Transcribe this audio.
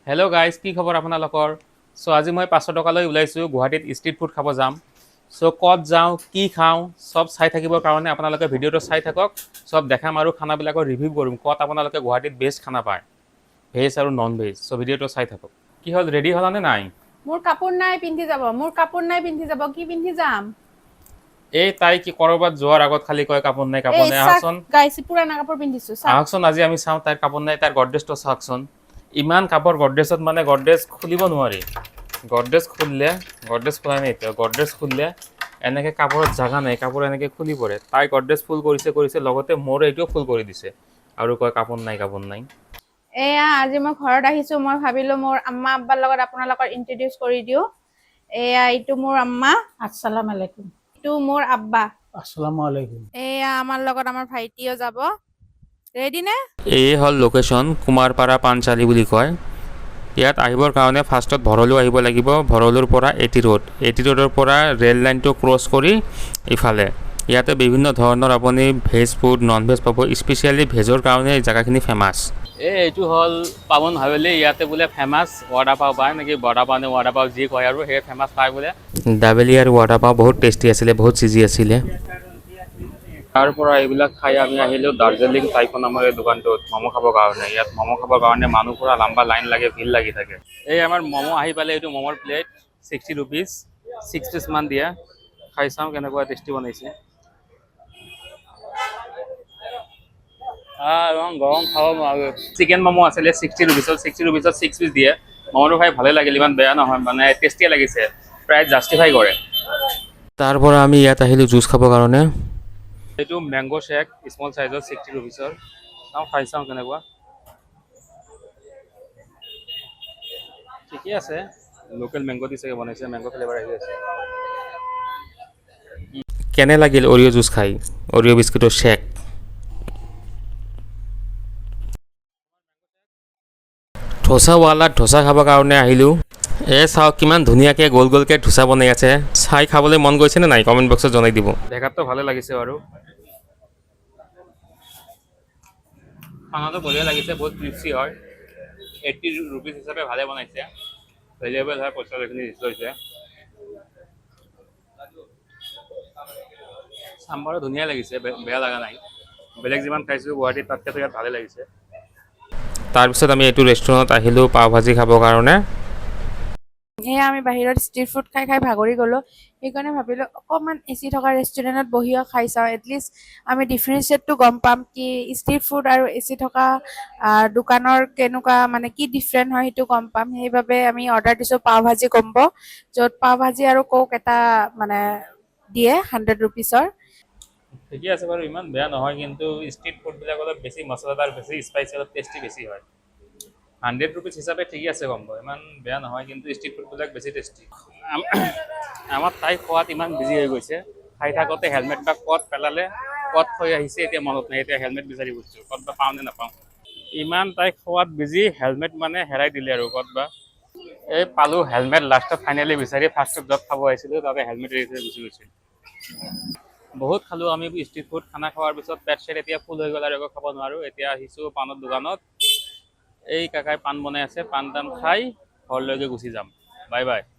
Hello' guys, কি খবৰ আপোনালোকৰ? চ' আজি মই 500 টকালৈ ওলাইছোঁ গুৱাহাটীত ষ্ট্ৰীট ফুড খাব যাম। চ' ক'ত যাওঁ, কি খাওঁ, চব চাই থাকিবৰ কাৰণে আপোনালোকে ভিডিঅ'টো চাই থাকক। চব দেখাম আৰু খানাবিলাকৰ ৰিভিউ কৰিম, ক'ত আপোনালোকে গুৱাহাটীত বেষ্ট খানা পায়, ভেজ আৰু নন ভেজ। চ' ভিডিঅ'টো চাই থাকক। কি হ'ল, ৰেডি হ'লানে নাই? মোৰ কাপোৰ নাই পিন্ধি যাব, কি পিন্ধি যাম? এই তাই কি ক'ৰবাত যোৱাৰ আগত খালি কয় কাপোৰ নাই, কাপোৰ এই নাই। চাক আহকচোন গাইছে পুৰাণা কাপোৰ পিন্ধিছো চাক। আহকচোন আজি আমি চাওঁ তাইৰ কাপোৰ নাই, তাইৰ গডৰেজটো চাওকচোন। ইমান কাপোৰ গডৰেজত, মানে গডৰেজ খুলিব নোৱাৰি। গডৰেজ খোলা নাই এতিয়া। গডৰেজ খুলিলে এনেকৈ কাপোৰত জাগা নাই, কাপোৰ এনেকৈ খুলি পৰে। তাই গডৰেজ ফুল কৰিছে লগতে মোৰ এইটোও ফুল কৰি দিছে আৰু কয় কাপোৰ নাই। এয়া আজি মই ঘৰত আহিছো, মই ভাবিলো মোৰ আম্মা আব্বাৰ লগত আপোনালোকৰ ইন্ট্ৰডিউচ কৰি দিও। এয়া এইটো মোৰ আম্মা। আসসালামু আলাইকুম। এইটো মোৰ আব্বা। আসসালামু আলাইকুম। এয়া আমাৰ লগত আমাৰ ভাইটিও যাব। ৰেডি নে? এই হ'ল লোকেশ্যন, কুমাৰপাৰা পাণচালি বুলি কয়। ইয়াত আহিবৰ কাৰণে ফাৰ্ষ্টত ভৰলু আহিব লাগিব। ভৰলুৰ পৰা এটি ৰোডৰ পৰা ৰেল লাইনটো ক্ৰছ কৰি ইফালে। ইয়াতে বিভিন্ন ধৰণৰ আপুনি ভেজ ফুড, নন ভেজ পাব। স্পেচিয়েলি ভেজৰ কাৰণে এই জেগাখিনি ফেমাছ। এইটো হ'ল পাৱন হাৱেলি। ইয়াতে বোলে ফেমাছ ৱাডা পাও পায় নেকি, বৰা পাও নে ৱাডা পাও যি কয় আৰু সেই ফেমাছ পায় বোলে। ডাবেলি আৰু ৱাডা পাও বহুত টেষ্টি আছিলে, বহুত চিজি আছিলে। তাৰ পৰা এইবিলাক খাই আমি আহিলোঁ দাৰ্জিলিং টাইপ নামৰ এই দোকানটোত ম'ম' খাবৰ কাৰণে। ইয়াত ম'ম' খাবৰ কাৰণে মানুহ পুৰা লম্বা লাইন লাগে, ভিৰ লাগি থাকে। এই আমাৰ ম'ম' আহি পালে। এইটো ম'মৰ প্লেট 60 ৰুপিজ, 6 পিচমান দিয়ে। খাই চাওঁ কেনেকুৱা টেষ্টি বনাইছে। গৰম খাব নোৱাৰো। চিকেন ম'ম' আছিলে 60 ৰুপিজত, 6 পিচ দিয়ে। ম'মটো খাই ভালে লাগিল, ইমান বেয়া নহয়, মানে টেষ্টিয়ে লাগিছে, প্ৰায় জাষ্টিফাই কৰে। তাৰ পৰা আমি ইয়াত আহিলোঁ জুচ খাবৰ কাৰণে। এইটো মেংগ' শ্বেক স্মল চাইজৰ 60 ৰুপিজৰ। খাই চাওঁ কেনেকুৱা। ঠিকে আছে, লোকেল মেংগ' দি চাগে বনাইছে, মেংগ' ফ্লেভাৰ আহি আছে। কেনে লাগিল অৰিঅ' জুচ খাই, অৰিঅ' বিস্কুটৰ শ্বেক? ধোচাৱালাত ধোচা খাবৰ কাৰণে আহিলোঁ। চাওক কিমান ধুনীয়াকৈ গোল গোলকৈ ধোচা বনাই আছে। চাই খাবলৈ মন গৈছেনে নাই কমেণ্ট বক্সত জনাই দিব। দেখাততো ভালে লাগিছে বাৰু। খানাটো বঢ়িয়া লাগিছে, বহুত ক্ৰিস্পি হয়। 80 ৰুপিজ হিচাপে ভালে বনাইছে। ভেজিটেবল হয়, পইচা এইখিনি লৈছে। চাম্বাৰো ধুনীয়া লাগিছে, বেয়া লগা নাই। বেলেগ যিমান খাইছোঁ গুৱাহাটীত তাতকৈ ইয়াত ভালে লাগিছে। তাৰপিছত আমি এইটো ৰেষ্টুৰেণ্টত আহিলোঁ পাও ভাজি খাবৰ কাৰণে। এয়া আমি বাহিৰত ষ্ট্ৰীট ফুড খাই খাই ভাগৰি গলো। সেইকাৰণে ভাবিলো অকণমান এচি থকা ৰেষ্টুৰেণ্টত বহিও খাই চাওঁ। এটলিষ্ট আমি ডিফাৰেঞ্চিয়েটটো গম পাম কি ষ্ট্ৰীট ফুড আৰু এচি থকা দোকানৰ কেনেকুৱা, মানে কি ডিফাৰেণ্ট হয় সেইটো গম পাম। সেইবাবে আমি অৰ্ডাৰ দিছোঁ পাও ভাজি কম্ব, য'ত পাও ভাজি আৰু কোক এটা মানে দিয়ে 100 ৰুপিজৰ। ঠিকে আছে বাৰু, ইমান বেয়া নহয়। কিন্তু ষ্ট্ৰীট ফুডবিলাক অলপ বেছি মছলাদাৰ, বেছি স্পাইচি, অলপ টেষ্টি বেছি হয়। 100 ৰুপিজ হিচাপে ঠিকে আছে কম্ব, ইমান বেয়া নহয়। কিন্তু ষ্ট্ৰীট ফুডবিলাক বেছি টেষ্টি। আমাৰ তাই খোৱাত ইমান বিজি হৈ গৈছে, খাই থাকোঁতে হেলমেট বা ক'ত পেলালে, ক'ত থৈ আহিছে এতিয়া মনত নাই। এতিয়া হেলমেট বিচাৰি গৈছোঁ, ক'ত বা পাওঁ নে নাপাওঁ। ইমান তাই খোৱাত বিজি, হেলমেট মানে হেৰাই দিলে আৰু ক'ত বা। এই পালোঁ হেলমেট লাষ্টত ফাইনেলি বিচাৰি। ফাৰ্ষ্টত য'ত খাব আহিছিলোঁ তাতে হেলমেট এৰি থৈ গুচি গৈছিল। বহুত খালোঁ আমি ষ্ট্ৰীট ফুড। খানা খোৱাৰ পিছত পেট চেট এতিয়া ফুল হৈ গ'ল আৰু একো খাব নোৱাৰোঁ। এতিয়া আহিছোঁ পাণৰ দোকানত। এই কাকাই পাণ বনাই আছে, পাণ টান খাই ঘৰলৈকে গুচি যাম। Bye bye.